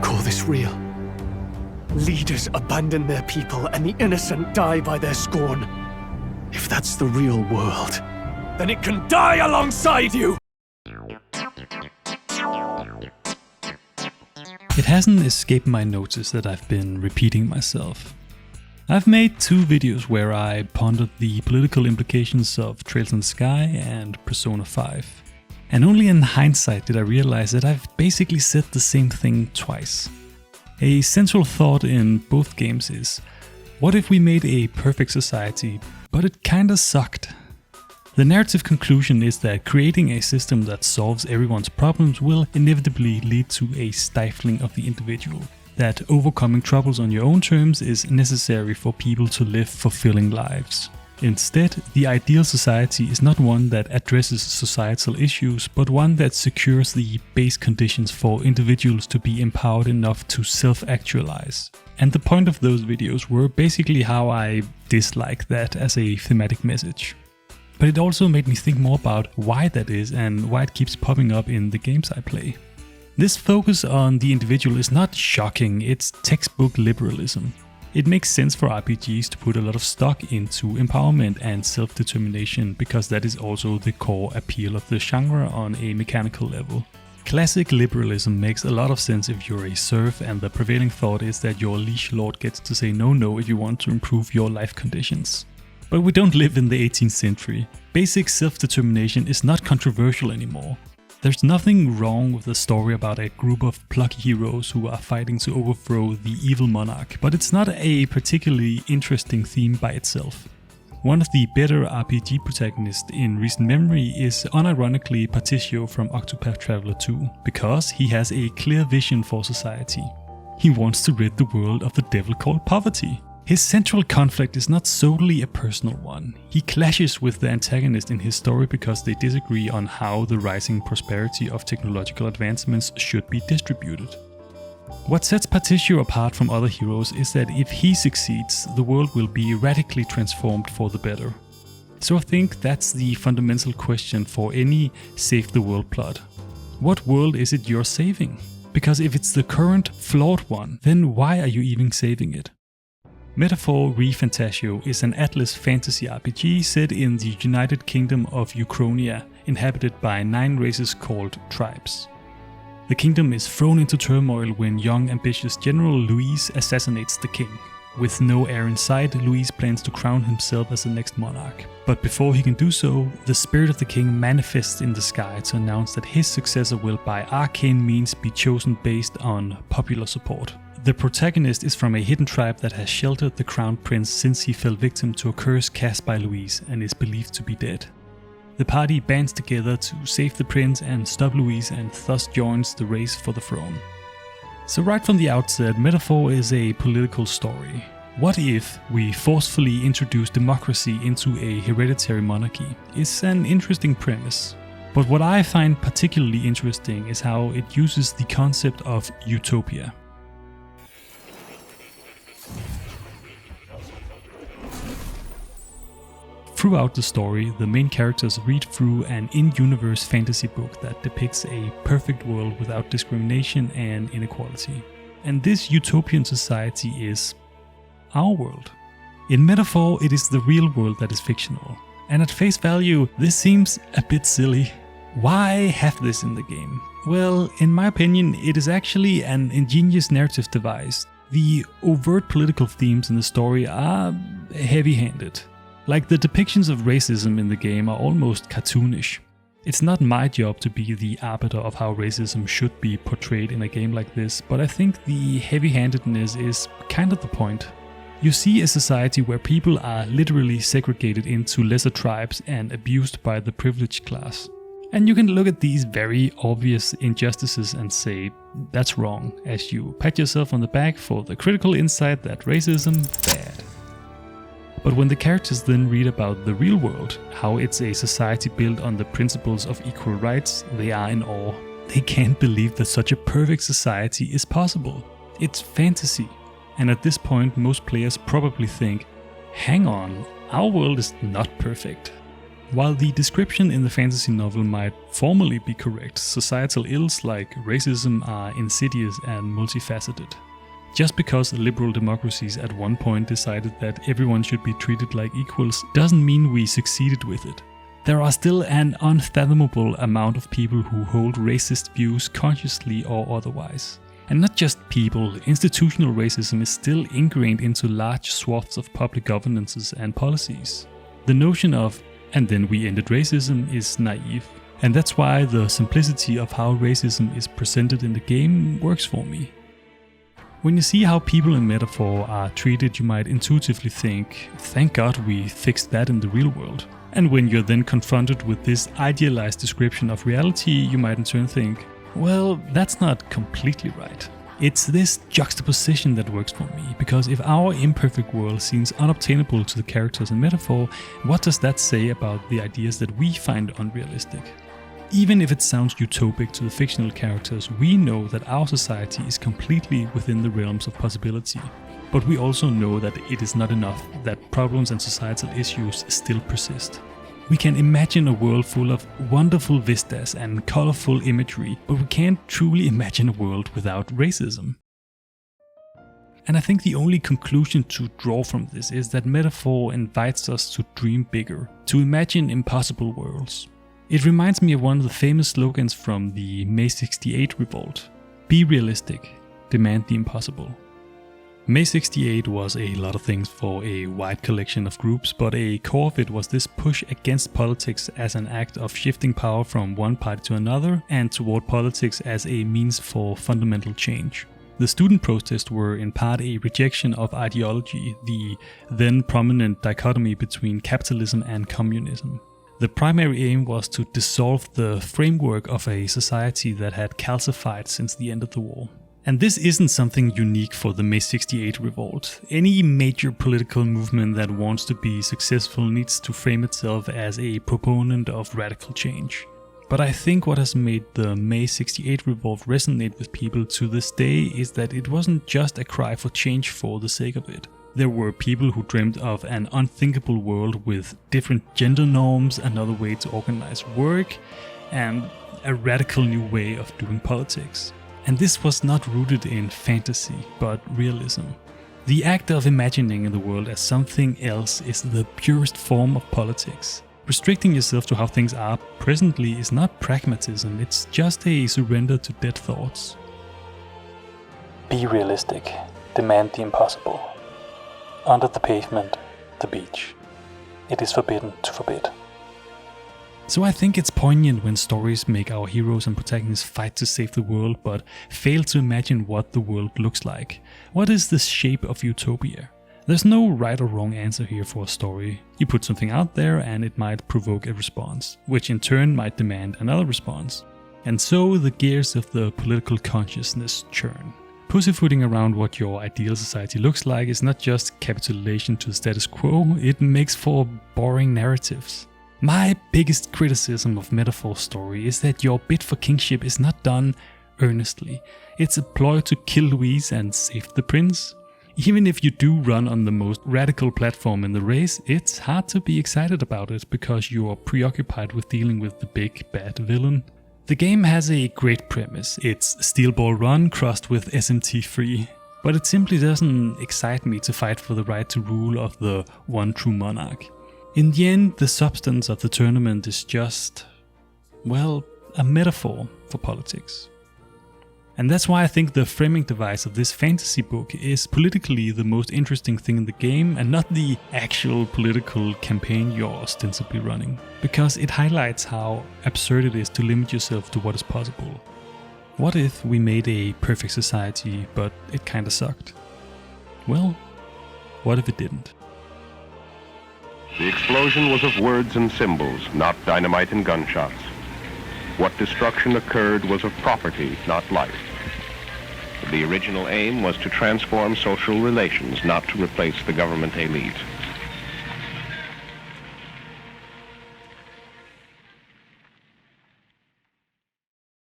call this real? Leaders abandon their people and the innocent die by their scorn. If that's the real world, then it can die alongside you! It hasn't escaped my notice that I've been repeating myself. I've made 2 videos where I pondered the political implications of Trails in the Sky and Persona 5. And only in hindsight did I realize that I've basically said the same thing twice. A central thought in both games is, what if we made a perfect society, but it kinda sucked? The narrative conclusion is that creating a system that solves everyone's problems will inevitably lead to a stifling of the individual. That overcoming troubles on your own terms is necessary for people to live fulfilling lives. Instead, the ideal society is not one that addresses societal issues, but one that secures the base conditions for individuals to be empowered enough to self-actualize. And the point of those videos were basically how I dislike that as a thematic message. But it also made me think more about why that is and why it keeps popping up in the games I play. This focus on the individual is not shocking, it's textbook liberalism. It makes sense for RPGs to put a lot of stock into empowerment and self-determination because that is also the core appeal of the genre on a mechanical level. Classic liberalism makes a lot of sense if you're a serf and the prevailing thought is that your liege lord gets to say no if you want to improve your life conditions. But we don't live in the 18th century. Basic self-determination is not controversial anymore. There's nothing wrong with a story about a group of plucky heroes who are fighting to overthrow the evil monarch, but it's not a particularly interesting theme by itself. One of the better RPG protagonists in recent memory is unironically Patricio from Octopath Traveler 2, because he has a clear vision for society. He wants to rid the world of the devil called poverty. His central conflict is not solely a personal one. He clashes with the antagonist in his story because they disagree on how the rising prosperity of technological advancements should be distributed. What sets Patricio apart from other heroes is that if he succeeds, the world will be radically transformed for the better. So I think that's the fundamental question for any Save the World plot. What world is it you're saving? Because if it's the current, flawed one, then why are you even saving it? Metaphor ReFantazio is an Atlus fantasy RPG set in the United Kingdom of Uchronia, inhabited by 9 races called tropes. The kingdom is thrown into turmoil when young ambitious General Luis assassinates the king. With no heir in sight, Luis plans to crown himself as the next monarch. But before he can do so, the spirit of the king manifests in the sky to announce that his successor will by arcane means be chosen based on popular support. The protagonist is from a hidden tribe that has sheltered the crown prince since he fell victim to a curse cast by Luis and is believed to be dead. The party bands together to save the prince and stop Luis and thus joins the race for the throne. So right from the outset, Metaphor is a political story. What if we forcefully introduce democracy into a hereditary monarchy? It's an interesting premise. But what I find particularly interesting is how it uses the concept of utopia. Throughout the story, the main characters read through an in-universe fantasy book that depicts a perfect world without discrimination and inequality. And this utopian society is our world. In Metaphor, it is the real world that is fictional. And at face value, this seems a bit silly. Why have this in the game? Well, in my opinion, it is actually an ingenious narrative device. The overt political themes in the story are heavy-handed. Like the depictions of racism in the game are almost cartoonish. It's not my job to be the arbiter of how racism should be portrayed in a game like this, but I think the heavy-handedness is kind of the point. You see a society where people are literally segregated into lesser tribes and abused by the privileged class. And you can look at these very obvious injustices and say, that's wrong, as you pat yourself on the back for the critical insight that racism, bad. But when the characters then read about the real world, how it's a society built on the principles of equal rights, they are in awe. They can't believe that such a perfect society is possible. It's fantasy. And at this point, most players probably think, hang on, our world is not perfect. While the description in the fantasy novel might formally be correct, societal ills like racism are insidious and multifaceted. Just because liberal democracies at one point decided that everyone should be treated like equals doesn't mean we succeeded with it. There are still an unfathomable amount of people who hold racist views consciously or otherwise. And not just people, institutional racism is still ingrained into large swaths of public governances and policies. The notion of "and then we ended racism" is naive. And that's why the simplicity of how racism is presented in the game works for me. When you see how people in Metaphor are treated, you might intuitively think, thank God we fixed that in the real world. And when you're then confronted with this idealized description of reality, you might in turn think, well, that's not completely right. It's this juxtaposition that works for me, because if our imperfect world seems unobtainable to the characters in Metaphor, what does that say about the ideas that we find unrealistic? Even if it sounds utopic to the fictional characters, we know that our society is completely within the realms of possibility. But we also know that it is not enough, that problems and societal issues still persist. We can imagine a world full of wonderful vistas and colorful imagery, but we can't truly imagine a world without racism. And I think the only conclusion to draw from this is that Metaphor invites us to dream bigger, to imagine impossible worlds. It reminds me of one of the famous slogans from the May 68 revolt. Be realistic, demand the impossible. May 68 was a lot of things for a wide collection of groups, but a core of it was this push against politics as an act of shifting power from one party to another and toward politics as a means for fundamental change. The student protests were in part a rejection of ideology, the then prominent dichotomy between capitalism and communism. The primary aim was to dissolve the framework of a society that had calcified since the end of the war. And this isn't something unique for the May 68 revolt. Any major political movement that wants to be successful needs to frame itself as a proponent of radical change. But I think what has made the May 68 revolt resonate with people to this day is that it wasn't just a cry for change for the sake of it. There were people who dreamed of an unthinkable world with different gender norms, another way to organize work, and a radical new way of doing politics. And this was not rooted in fantasy, but realism. The act of imagining the world as something else is the purest form of politics. Restricting yourself to how things are presently is not pragmatism, it's just a surrender to dead thoughts. Be realistic, demand the impossible. Under the pavement, the beach. It is forbidden to forbid. So I think it's poignant when stories make our heroes and protagonists fight to save the world, but fail to imagine what the world looks like. What is the shape of Utopia? There's no right or wrong answer here for a story. You put something out there and it might provoke a response, which in turn might demand another response. And so the gears of the political consciousness churn. Pussyfooting around what your ideal society looks like is not just capitulation to the status quo, it makes for boring narratives. My biggest criticism of Metaphor's story is that your bid for kingship is not done earnestly. It's a ploy to kill Louise and save the prince. Even if you do run on the most radical platform in the race, it's hard to be excited about it because you are preoccupied with dealing with the big bad villain. The game has a great premise. It's Steel Ball Run crossed with SMT free. But it simply doesn't excite me to fight for the right to rule of the one true monarch. In the end, the substance of the tournament is just, well, a metaphor for politics. And that's why I think the framing device of this fantasy book is politically the most interesting thing in the game and not the actual political campaign you're ostensibly running. Because it highlights how absurd it is to limit yourself to what is possible. What if we made a perfect society, but it kinda sucked? Well, what if it didn't? The explosion was of words and symbols, not dynamite and gunshots. What destruction occurred was of property, not life. The original aim was to transform social relations, not to replace the government elite.